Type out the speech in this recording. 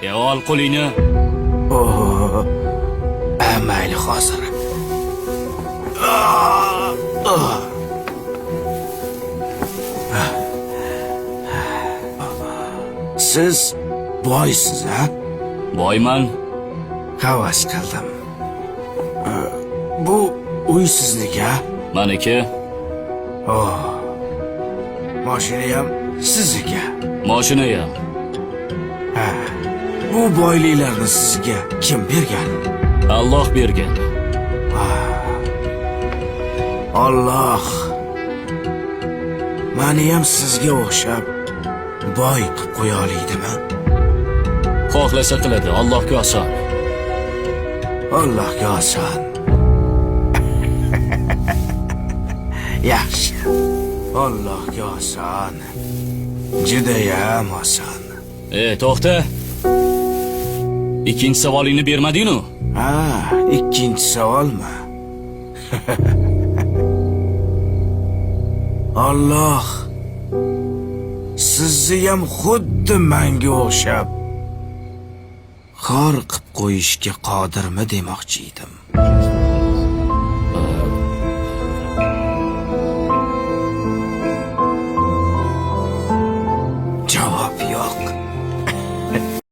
Ol qo'lingni. Mayli hozir. Siz boysiz, ha? Boyman. Havas qildim. Bu uy sizniki, ha? Meniki. Mashina ham sizniki. Mashina ham. Bu boyliklarni sizga kim bergan? Alloh bergan. Alloh meni ham sizga o'xshab boy qilib qo'ya olaydimi? Xohlasa qiladi, Allohga oson. Allohga oson. Yaxshi. Allohga oson. Judayam oson. To'xta. Ikkinchi savolingni bermading-ku? Ikkinchi savolmi? Alloh sizni ham xuddi menga o'xshab xor qilib qo'yishga qodirmi demoqchi edim.